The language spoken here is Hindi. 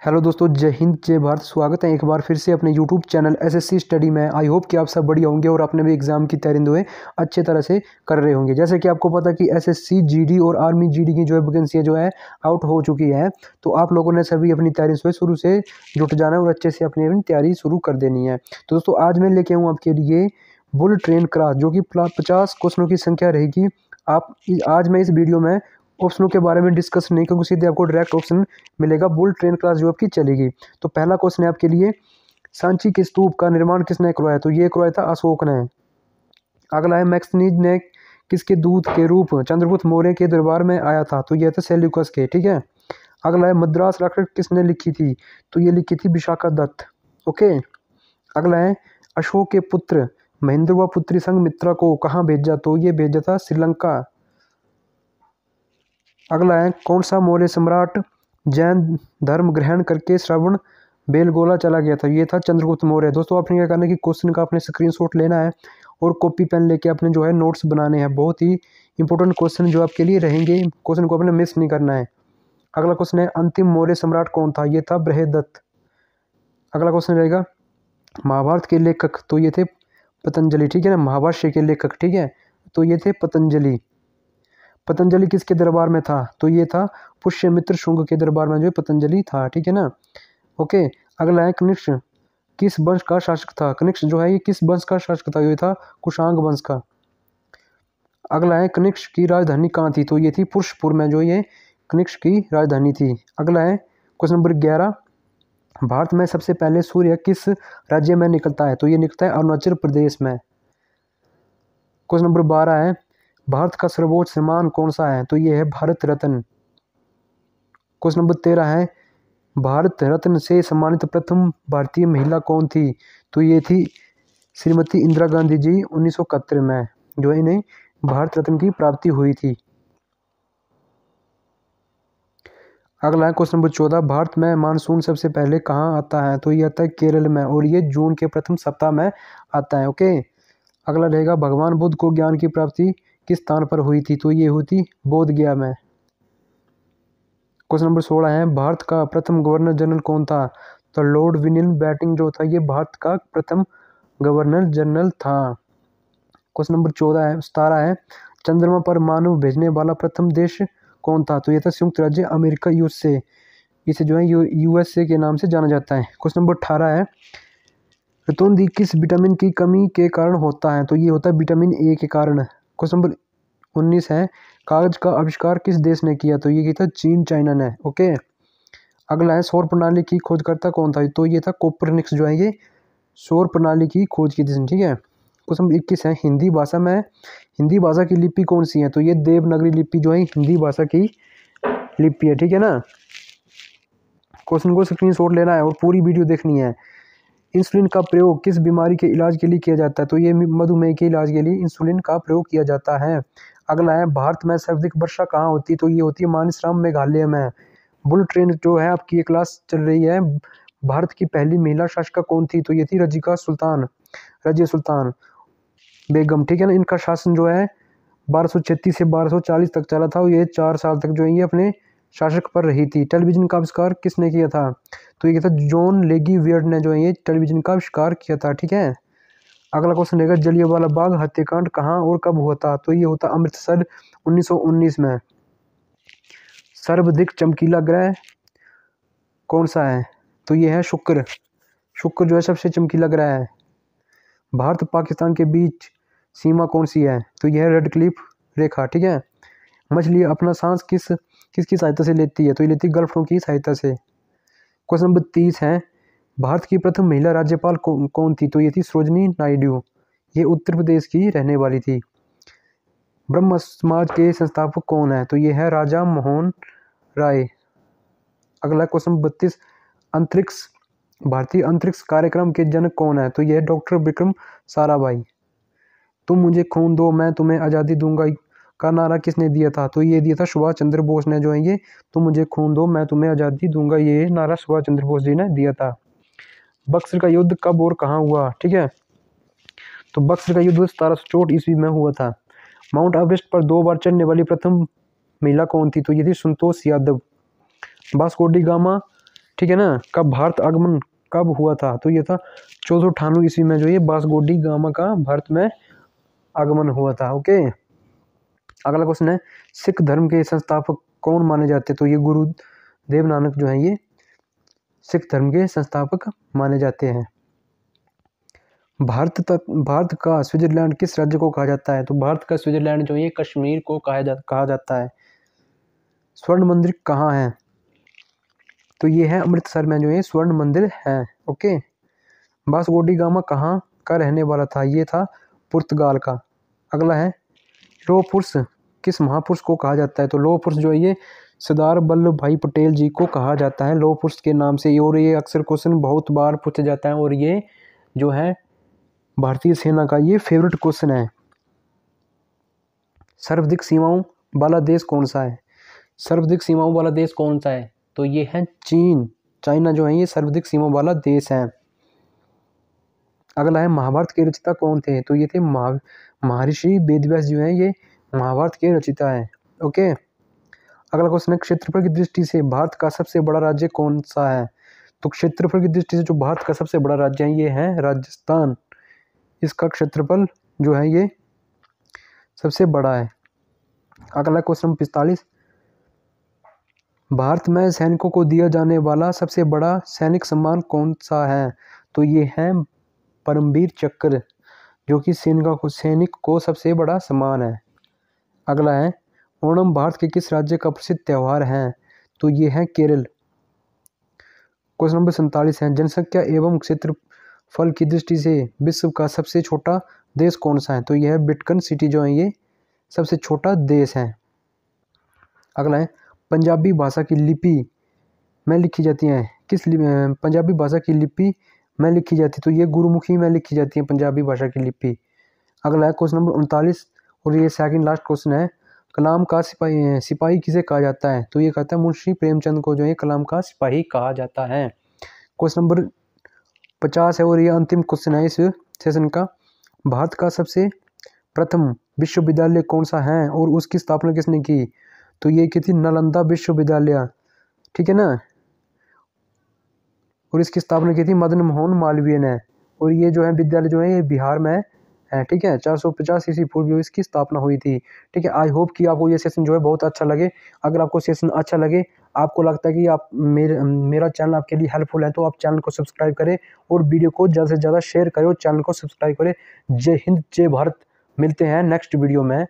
हेलो दोस्तों, जय हिंद जय भारत। स्वागत है एक बार फिर से अपने यूट्यूब चैनल एसएससी स्टडी में। आई होप कि आप सब बढ़िया होंगे और अपने भी एग्जाम की तैयारी जो है अच्छे तरह से कर रहे होंगे। जैसे कि आपको पता कि एसएससी जीडी और आर्मी जीडी की जो है वैकेंसियाँ जो है आउट हो चुकी है, तो आप लोगों ने सभी अपनी तैयारी से शुरू से जुट जाना है और अच्छे से अपनी तैयारी शुरू कर देनी है। तो दोस्तों आज मैं लेके आऊँ आपके लिए बुल ट्रेन क्रॉस, जो कि 50 क्वेश्चनों की संख्या रहेगी। आप आज मैं इस वीडियो में ऑप्शनों के बारे में डिस्कस नहीं करूँगा, सीधे आपको डायरेक्ट ऑप्शन मिलेगा। बुल ट्रेन क्लास जो आपकी चलेगी। तो पहला क्वेश्चन है आपके लिए, सांची के स्तूप का निर्माण किसने करवाया? तो ये करवाया था अशोक ने। अगला है, मैक्सनीज ने किसके दूत के रूप चंद्रगुप्त मौर्य के दरबार में आया था? तो यह था सेल्यूकस के। ठीक है। अगला है, मद्रास रॉकेट किसने लिखी थी? तो ये लिखी थी विशाखा दत्त। ओके। अगला है, अशोक के पुत्र महेंद्र व पुत्री संघमित्रा को कहाँ भेजा? तो ये भेजा था श्रीलंका। अगला है, कौन सा मौर्य सम्राट जैन धर्म ग्रहण करके श्रवण बेलगोला चला गया था? ये था चंद्रगुप्त मौर्य। दोस्तों आपने क्या करना है कि क्वेश्चन का आपने स्क्रीनशॉट लेना है और कॉपी पेन लेके अपने जो है नोट्स बनाने हैं। बहुत ही इंपॉर्टेंट क्वेश्चन जो आपके लिए रहेंगे, क्वेश्चन को आपने मिस नहीं करना है। अगला क्वेश्चन है, अंतिम मौर्य सम्राट कौन था? ये था बृहदत्त। अगला क्वेश्चन रहेगा, महाभारत के लेखक? तो ये थे पतंजलि। ठीक है ना, महाभाष्य के लेखक। ठीक है, तो ये थे पतंजलि। पतंजलि किसके दरबार में था? तो ये था पुष्यमित्र शुंग के दरबार में जो है पतंजलि था। ठीक है ना। ओके। अगला है, कनिष्क किस वंश का शासक था? कनिष्क जो है ये किस वंश का शासक था? ये था कुशांग वंश का। अगला है, कनिष्क की राजधानी कहाँ थी? तो ये थी पुरुषपुर में जो ये कनिष्क की राजधानी थी। अगला है, क्वेश्चन नंबर 11, भारत में सबसे पहले सूर्य किस राज्य में निकलता है? तो ये निकलता है अरुणाचल प्रदेश में। क्वेश्चन नंबर 12 है, भारत का सर्वोच्च सम्मान कौन सा है? तो ये है भारत रत्न। क्वेश्चन नंबर 13 है, भारत रत्न से सम्मानित प्रथम भारतीय महिला कौन थी? तो ये थी श्रीमती इंदिरा गांधी जी। 1971 में जो है इन्हें भारत रत्न की प्राप्ति हुई थी। अगला है, क्वेश्चन नंबर 14, भारत में मानसून सबसे पहले कहाँ आता है? तो ये आता है केरल में और ये जून के प्रथम सप्ताह में आता है। ओके। अगला रहेगा, भगवान बुद्ध को ज्ञान की प्राप्ति किस स्थान पर हुई थी? तो ये हुई थी बोध गया में। क्वेश्चन नंबर 16 है, भारत का प्रथम गवर्नर जनरल कौन था? तो लॉर्ड विलियम बेंटिंक जो था ये भारत का प्रथम गवर्नर जनरल था। क्वेश्चन नंबर 17 है, चंद्रमा पर मानव भेजने वाला प्रथम देश कौन था? तो ये था संयुक्त राज्य अमेरिका, यूएसए। इसे जो है यूएसए के नाम से जाना जाता है। क्वेश्चन नंबर 18 है, रतौंधी किस विटामिन की कमी के कारण होता है? तो ये होता है विटामिन ए के कारण। क्वेश्चन नंबर 19 है, कागज का आविष्कार किस देश ने किया? तो ये किया था चीन, चाइना ने। ओके। अगला है, सौर प्रणाली की खोजकर्ता कौन था? तो ये था कोपरनिकस जो है ये सौर प्रणाली की खोज की थी। ठीक है। क्वेश्चन नंबर 21 है, हिंदी भाषा की लिपि कौन सी है? तो ये देवनागरी लिपि जो है हिंदी भाषा की लिपि है। ठीक है ना। क्वेश्चन को स्क्रीनशॉट लेना है और पूरी वीडियो देखनी है। इंसुलिन का प्रयोग किस बीमारी के इलाज के लिए किया जाता है? तो ये मधुमेह के इलाज के लिए इंसुलिन का प्रयोग किया जाता है। अगला है, भारत में सर्वाधिक वर्षा कहाँ होती है? तो ये होती है मानसरोवर मेघालय में। बुल ट्रेन जो है आपकी ये क्लास चल रही है, भारत की पहली महिला शासिका कौन थी? तो ये थी रजिया सुल्तान बेगम। ठीक है ना। इनका शासन जो है 1236 से 1240 तक चला था और ये 4 साल तक जो है ये अपने शासक पर रही थी। टेलीविजन का आविष्कार किसने किया था? तो ये था जॉन लेगी वियर्ड ने जो है ये टेलीविजन का आविष्कार किया था। ठीक है। अगला क्वेश्चन रहेगा, जलियांवाला बाग हत्याकांड कहाँ और कब हुआ था? तो ये होता अमृतसर 1919 में। सर्वाधिक चमकीला ग्रह कौन सा है? तो ये है शुक्र। शुक्र जो है सबसे चमकीला ग्रह है। भारत पाकिस्तान के बीच सीमा कौन सी है? तो यह है रेड क्लिफ रेखा। ठीक है। मछली अपना सांस किसकी सहायता से लेती है? तो ये लेती है गर्लफ्लों की सहायता से। क्वेश्चन नंबर 30 है, भारत की प्रथम महिला राज्यपाल कौन थी? तो ये थी सरोजिनी नायडू। ये उत्तर प्रदेश की रहने वाली थी। ब्रह्म समाज के संस्थापक कौन है? तो ये है राजा मोहन राय। अगला क्वेश्चन 32, भारतीय अंतरिक्ष कार्यक्रम के जनक कौन है? तो यह डॉक्टर विक्रम साराभाई। तुम मुझे खून दो मैं तुम्हें आज़ादी दूंगा का नारा किसने दिया था? तो ये दिया था सुभाष चंद्र बोस ने जो है ये तुम मुझे खून दो मैं तुम्हें आज़ादी दूंगा, ये नारा सुभाष चंद्र बोस जी ने दिया था। बक्सर का युद्ध कब और कहाँ हुआ? ठीक है। तो बक्सर का युद्ध 1764 ईस्वी में हुआ था। माउंट एवरेस्ट पर 2 बार चढ़ने वाली प्रथम महिला कौन थी? तो ये थी Santosh Yadav. Vasco D gamma ठीक है ना। कब भारत आगमन कब हुआ था, तो ये था 1498 ईस्वी में जो ये वास्को डी गामा का भारत में आगमन हुआ था। ओके, अगला क्वेश्चन है सिख धर्म के संस्थापक कौन माने जाते हैं, तो ये गुरुदेव नानक जो है ये सिख धर्म के संस्थापक माने जाते हैं। भारत का स्विट्जरलैंड किस राज्य को कहा जाता है, तो भारत का स्विट्जरलैंड जो ये कश्मीर को कहा जाता है। स्वर्ण मंदिर कहाँ है, तो ये है अमृतसर में जो ये स्वर्ण मंदिर है। ओके, वास्को डी गामा कहाँ का रहने वाला था, ये था पुर्तगाल का। अगला है लौह पुरुष किस महापुरुष को कहा जाता है, तो लौह पुरुष जो है ये सरदार वल्लभ भाई पटेल जी को कहा जाता है लौह पुरुष के नाम से। और ये अक्सर क्वेश्चन बहुत बार पूछा जाता है और ये जो है भारतीय सेना का ये फेवरेट क्वेश्चन है। सर्वाधिक सीमाओं वाला देश कौन सा है, सर्वाधिक सीमाओं वाला देश कौन सा है, तो ये है चीन। चाइना जो है ये सर्वाधिक सीमाओं वाला देश है। अगला है महाभारत के रचयिता कौन थे, तो ये थे महर्षि वेदव्यास जो है ये महाभारत के रचयिता है। ओके, अगला क्वेश्चन है क्षेत्रफल की दृष्टि से भारत का सबसे बड़ा राज्य कौन सा है, तो क्षेत्रफल की दृष्टि से जो भारत का सबसे बड़ा राज्य है ये है राजस्थान। इसका क्षेत्रफल जो है ये सबसे बड़ा है। अगला क्वेश्चन 45, भारत में सैनिकों को दिया जाने वाला सबसे बड़ा सैनिक सम्मान कौन सा है, तो ये है परमवीर चक्र, जो कि सैनिक को सबसे बड़ा सम्मान है। अगला है ओणम भारत के किस राज्य का प्रसिद्ध त्यौहार है, तो ये है केरल। क्वेश्चन नंबर 47 है जनसंख्या एवं क्षेत्रफल की दृष्टि से विश्व का सबसे छोटा देश कौन सा है, तो यह है वेटिकन सिटी जो है ये सबसे छोटा देश है। अगला है पंजाबी भाषा की लिपि में लिखी जाती है पंजाबी भाषा की लिपि में लिखी जाती है, तो ये गुरुमुखी में लिखी जाती है पंजाबी भाषा की लिपि। अगला है क्वेश्चन नंबर 39 और ये सेकंड लास्ट क्वेश्चन है कलाम का सिपाही किसे कहा जाता है, तो ये कहता है मुंशी प्रेमचंद को जो है कलाम का सिपाही कहा जाता है। क्वेश्चन नंबर 50 है और ये अंतिम क्वेश्चन है इस सेशन का, भारत का सबसे प्रथम विश्वविद्यालय कौन सा है और उसकी स्थापना किसने की, तो ये की थी नालंदा विश्वविद्यालय। ठीक है ना, और इसकी स्थापना की थी मदन मोहन मालवीय ने। और ये जो है विद्यालय जो है ये बिहार में है। ठीक है, 450 ईस्वी पूर्व इसकी स्थापना हुई थी। ठीक है, आई होप कि आपको ये सेशन जो है बहुत अच्छा लगे। अगर आपको सेशन अच्छा लगे, आपको लगता है कि आप मेरा चैनल आपके लिए हेल्पफुल है, तो आप चैनल को सब्सक्राइब करें और वीडियो को ज़्यादा से ज़्यादा शेयर करें और चैनल को सब्सक्राइब करें। जय हिंद, जय भारत। मिलते हैं नेक्स्ट वीडियो में।